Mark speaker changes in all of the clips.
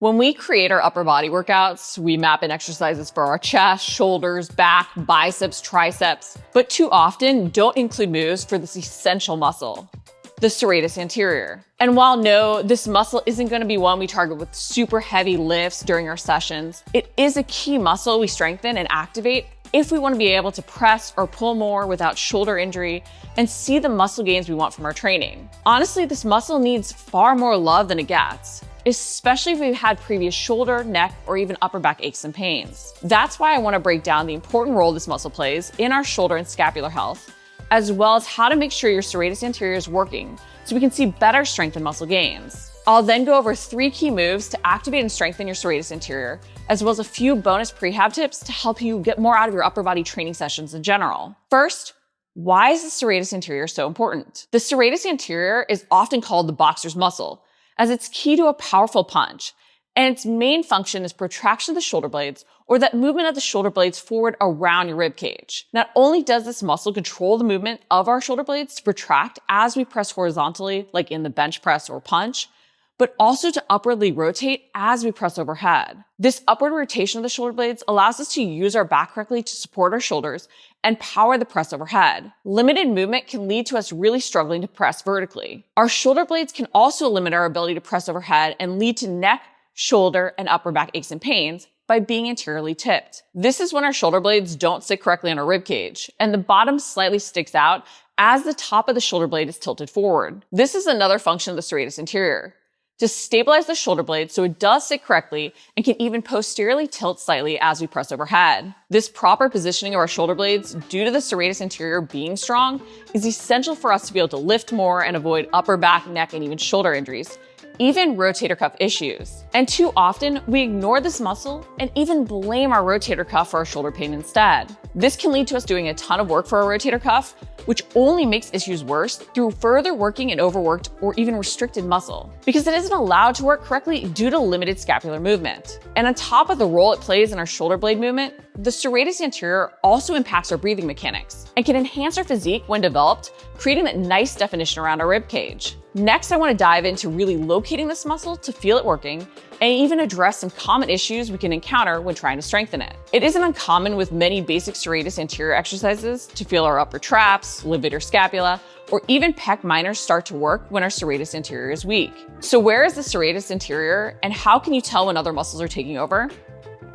Speaker 1: When we create our upper body workouts, we map in exercises for our chest, shoulders, back, biceps, triceps, but too often don't include moves for this essential muscle, the serratus anterior. And while no, this muscle isn't going to be one we target with super heavy lifts during our sessions, it is a key muscle we strengthen and activate if we want to be able to press or pull more without shoulder injury and see the muscle gains we want from our training. Honestly, this muscle needs far more love than it gets, especially if we've had previous shoulder, neck, or even upper back aches and pains. That's why I want to break down the important role this muscle plays in our shoulder and scapular health, as well as how to make sure your serratus anterior is working so we can see better strength and muscle gains. I'll then go over 3 key moves to activate and strengthen your serratus anterior, as well as a few bonus prehab tips to help you get more out of your upper body training sessions in general. First, why is the serratus anterior so important? The serratus anterior is often called the boxer's muscle, as it's key to a powerful punch, and its main function is protraction of the shoulder blades, or that movement of the shoulder blades forward around your rib cage. Not only does this muscle control the movement of our shoulder blades to protract as we press horizontally, like in the bench press or punch, but also to upwardly rotate as we press overhead. This upward rotation of the shoulder blades allows us to use our back correctly to support our shoulders and power the press overhead. Limited movement can lead to us really struggling to press vertically. Our shoulder blades can also limit our ability to press overhead and lead to neck, shoulder, and upper back aches and pains by being anteriorly tipped. This is when our shoulder blades don't sit correctly on our rib cage, and the bottom slightly sticks out as the top of the shoulder blade is tilted forward. This is another function of the serratus anterior, to stabilize the shoulder blade so it does sit correctly and can even posteriorly tilt slightly as we press overhead. This proper positioning of our shoulder blades due to the serratus anterior being strong is essential for us to be able to lift more and avoid upper back, neck, and even shoulder injuries, even rotator cuff issues. And too often, we ignore this muscle and even blame our rotator cuff for our shoulder pain instead. This can lead to us doing a ton of work for our rotator cuff, which only makes issues worse through further working an overworked or even restricted muscle, because it isn't allowed to work correctly due to limited scapular movement. And on top of the role it plays in our shoulder blade movement, the serratus anterior also impacts our breathing mechanics and can enhance our physique when developed, creating that nice definition around our rib cage. Next, I want to dive into really locating this muscle to feel it working and even address some common issues we can encounter when trying to strengthen it. It isn't uncommon with many basic serratus anterior exercises to feel our upper traps, levator scapula, or even pec minor start to work when our serratus anterior is weak. So where is the serratus anterior, and how can you tell when other muscles are taking over?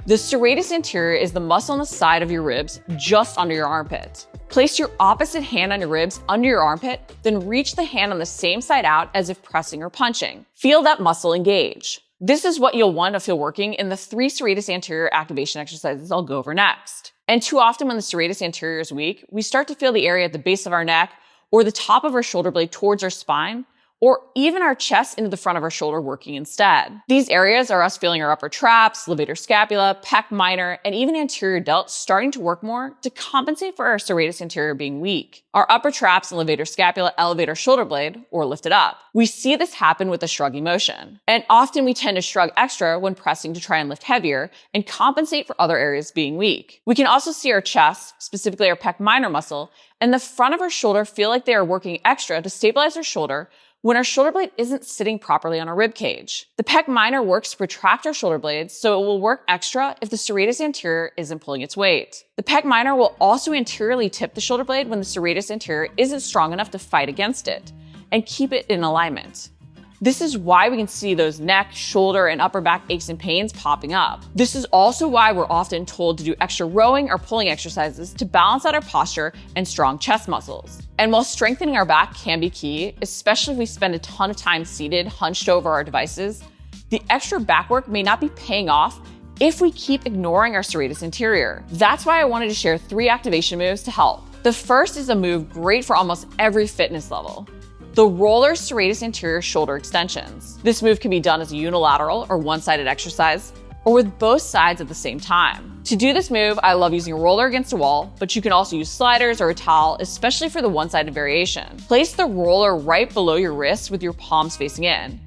Speaker 1: The serratus anterior is the muscle on the side of your ribs just under your armpit. Place your opposite hand on your ribs under your armpit, then reach the hand on the same side out as if pressing or punching. Feel that muscle engage. This is what you'll want to feel working in the 3 serratus anterior activation exercises I'll go over next. And too often when the serratus anterior is weak, we start to feel the area at the base of our neck or the top of our shoulder blade towards our spine, or even our chest into the front of our shoulder working instead. These areas are us feeling our upper traps, levator scapula, pec minor, and even anterior delt starting to work more to compensate for our serratus anterior being weak. Our upper traps and levator scapula elevate our shoulder blade, or lift it up. We see this happen with a shrugging motion. And often we tend to shrug extra when pressing to try and lift heavier and compensate for other areas being weak. We can also see our chest, specifically our pec minor muscle, and the front of our shoulder feel like they are working extra to stabilize our shoulder when our shoulder blade isn't sitting properly on our rib cage. The pec minor works to protract our shoulder blades, so it will work extra if the serratus anterior isn't pulling its weight. The pec minor will also anteriorly tip the shoulder blade when the serratus anterior isn't strong enough to fight against it and keep it in alignment. This is why we can see those neck, shoulder, and upper back aches and pains popping up. This is also why we're often told to do extra rowing or pulling exercises to balance out our posture and strong chest muscles. And while strengthening our back can be key, especially if we spend a ton of time seated, hunched over our devices, the extra back work may not be paying off if we keep ignoring our serratus anterior. That's why I wanted to share 3 activation moves to help. The first is a move great for almost every fitness level: the roller serratus anterior shoulder extensions. This move can be done as a unilateral or one-sided exercise, or with both sides at the same time. To do this move, I love using a roller against a wall, but you can also use sliders or a towel, especially for the one-sided variation. Place the roller right below your wrist with your palms facing in.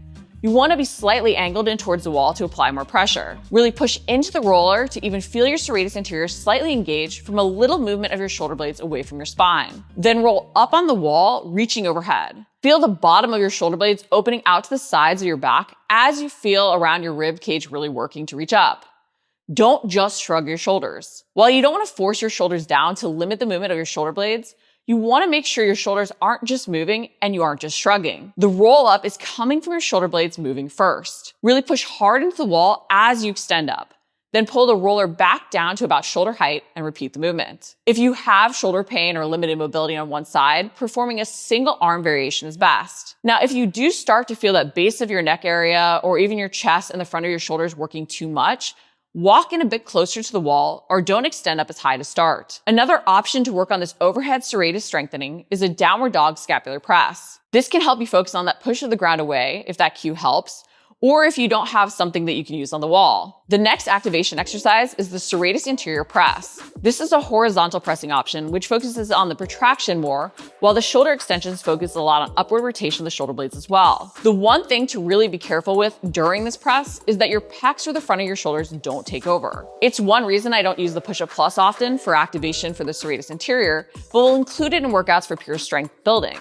Speaker 1: You want to be slightly angled in towards the wall to apply more pressure. Really push into the roller to even feel your serratus anterior slightly engaged from a little movement of your shoulder blades away from your spine. Then roll up on the wall, reaching overhead. Feel the bottom of your shoulder blades opening out to the sides of your back as you feel around your rib cage really working to reach up. Don't just shrug your shoulders. While you don't want to force your shoulders down to limit the movement of your shoulder blades, you want to make sure your shoulders aren't just moving and you aren't just shrugging. The roll up is coming from your shoulder blades moving first. Really push hard into the wall as you extend up. Then pull the roller back down to about shoulder height and repeat the movement. If you have shoulder pain or limited mobility on one side, performing a single arm variation is best. Now, if you do start to feel that base of your neck area or even your chest and the front of your shoulders working too much, walk in a bit closer to the wall or don't extend up as high to start. Another option to work on this overhead serratus strengthening is a downward dog scapular press. This can help you focus on that push of the ground away if that cue helps, or if you don't have something that you can use on the wall. The next activation exercise is the Serratus Anterior press. This is a horizontal pressing option which focuses on the protraction more, while the shoulder extensions focus a lot on upward rotation of the shoulder blades as well. The one thing to really be careful with during this press is that your pecs or the front of your shoulders don't take over. It's one reason I don't use the push-up plus often for activation for the Serratus Anterior, but will include it in workouts for pure strength building.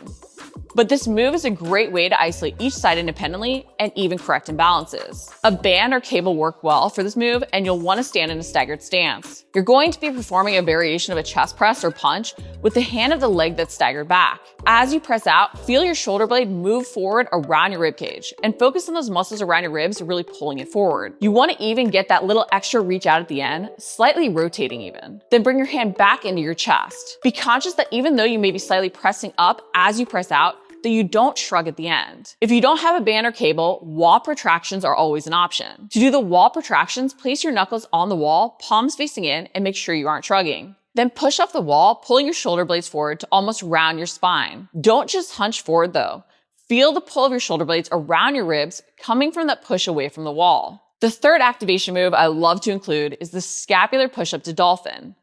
Speaker 1: But this move is a great way to isolate each side independently and even correct imbalances. A band or cable work well for this move, and you'll want to stand in a staggered stance. You're going to be performing a variation of a chest press or punch with the hand of the leg that's staggered back. As you press out, feel your shoulder blade move forward around your rib cage and focus on those muscles around your ribs really pulling it forward. You want to even get that little extra reach out at the end, slightly rotating even. Then bring your hand back into your chest. Be conscious that even though you may be slightly pressing up as you press out, that you don't shrug at the end. If you don't have a band or cable, wall protractions are always an option. To do the wall protractions, place your knuckles on the wall, palms facing in, and make sure you aren't shrugging. Then push off the wall, pulling your shoulder blades forward to almost round your spine. Don't just hunch forward though. Feel the pull of your shoulder blades around your ribs coming from that push away from the wall. The third activation move I love to include is the scapular push-up to dolphin.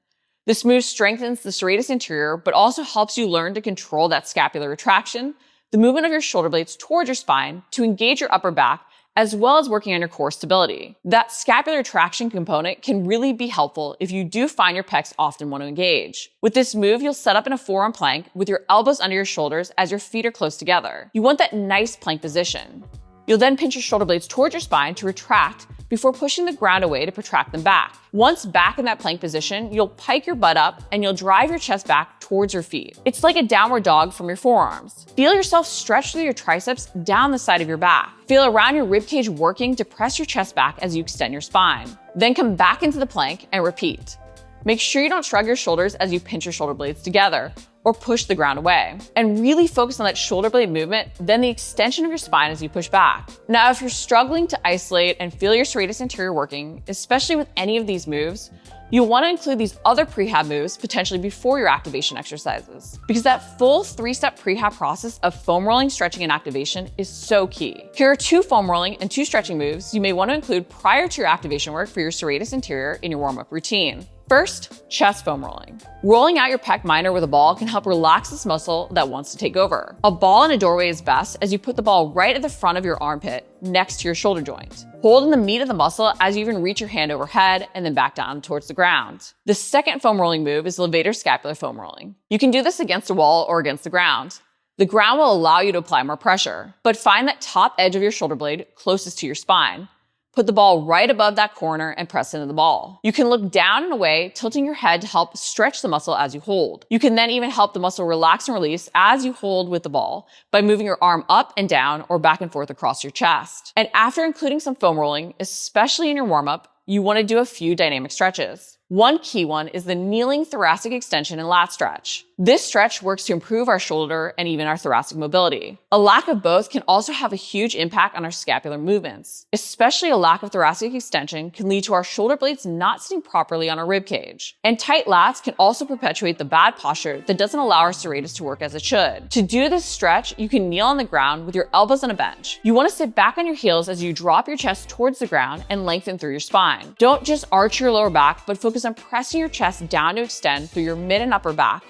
Speaker 1: This move strengthens the serratus anterior, but also helps you learn to control that scapular retraction, the movement of your shoulder blades towards your spine to engage your upper back, as well as working on your core stability. That scapular traction component can really be helpful if you do find your pecs often want to engage. With this move, you'll set up in a forearm plank with your elbows under your shoulders as your feet are close together. You want that nice plank position. You'll then pinch your shoulder blades towards your spine to retract before pushing the ground away to protract them back. Once back in that plank position, you'll pike your butt up and you'll drive your chest back towards your feet. It's like a downward dog from your forearms. Feel yourself stretch through your triceps down the side of your back. Feel around your ribcage working to press your chest back as you extend your spine. Then come back into the plank and repeat. Make sure you don't shrug your shoulders as you pinch your shoulder blades together or push the ground away. And really focus on that shoulder blade movement, then the extension of your spine as you push back. Now, if you're struggling to isolate and feel your serratus anterior working, especially with any of these moves, you'll want to include these other prehab moves potentially before your activation exercises. Because that full 3-step prehab process of foam rolling, stretching, and activation is so key. Here are 2 foam rolling and 2 stretching moves you may want to include prior to your activation work for your serratus anterior in your warm-up routine. First, chest foam rolling. Rolling out your pec minor with a ball can help relax this muscle that wants to take over. A ball in a doorway is best as you put the ball right at the front of your armpit, next to your shoulder joint. Hold in the meat of the muscle as you even reach your hand overhead and then back down towards the ground. The second foam rolling move is levator scapular foam rolling. You can do this against a wall or against the ground. The ground will allow you to apply more pressure, but find that top edge of your shoulder blade closest to your spine. Put the ball right above that corner and press into the ball. You can look down and away, tilting your head to help stretch the muscle as you hold. You can then even help the muscle relax and release as you hold with the ball by moving your arm up and down or back and forth across your chest. And after including some foam rolling, especially in your warm-up, you want to do a few dynamic stretches. One key one is the kneeling thoracic extension and lat stretch. This stretch works to improve our shoulder and even our thoracic mobility. A lack of both can also have a huge impact on our scapular movements. Especially a lack of thoracic extension can lead to our shoulder blades not sitting properly on our rib cage. And tight lats can also perpetuate the bad posture that doesn't allow our serratus to work as it should. To do this stretch, you can kneel on the ground with your elbows on a bench. You want to sit back on your heels as you drop your chest towards the ground and lengthen through your spine. Don't just arch your lower back, but focus on pressing your chest down to extend through your mid and upper back.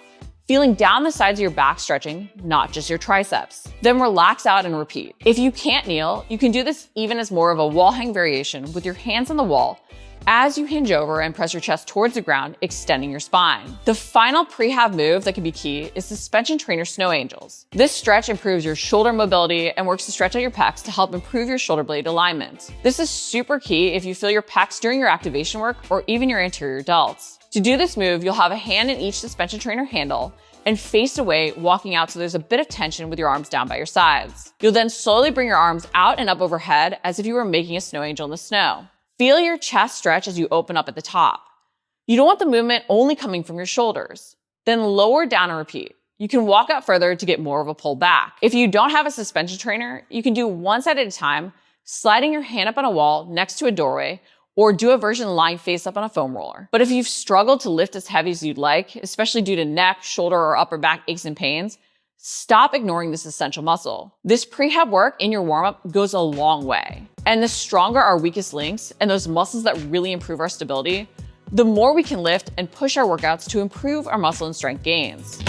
Speaker 1: feeling down the sides of your back stretching, not just your triceps. Then relax out and repeat. If you can't kneel, you can do this even as more of a wall hang variation with your hands on the wall as you hinge over and press your chest towards the ground, extending your spine. The final prehab move that can be key is suspension trainer snow angels. This stretch improves your shoulder mobility and works to stretch out your pecs to help improve your shoulder blade alignment. This is super key if you feel your pecs during your activation work or even your anterior delts. To do this move, you'll have a hand in each suspension trainer handle and face away, walking out so there's a bit of tension with your arms down by your sides. You'll then slowly bring your arms out and up overhead as if you were making a snow angel in the snow. Feel your chest stretch as you open up at the top. You don't want the movement only coming from your shoulders. Then lower down and repeat. You can walk out further to get more of a pull back. If you don't have a suspension trainer, you can do one side at a time, sliding your hand up on a wall next to a doorway, or do a version lying face up on a foam roller. But if you've struggled to lift as heavy as you'd like, especially due to neck, shoulder, or upper back aches and pains, stop ignoring this essential muscle. This prehab work in your warm-up goes a long way. And the stronger our weakest links and those muscles that really improve our stability, the more we can lift and push our workouts to improve our muscle and strength gains.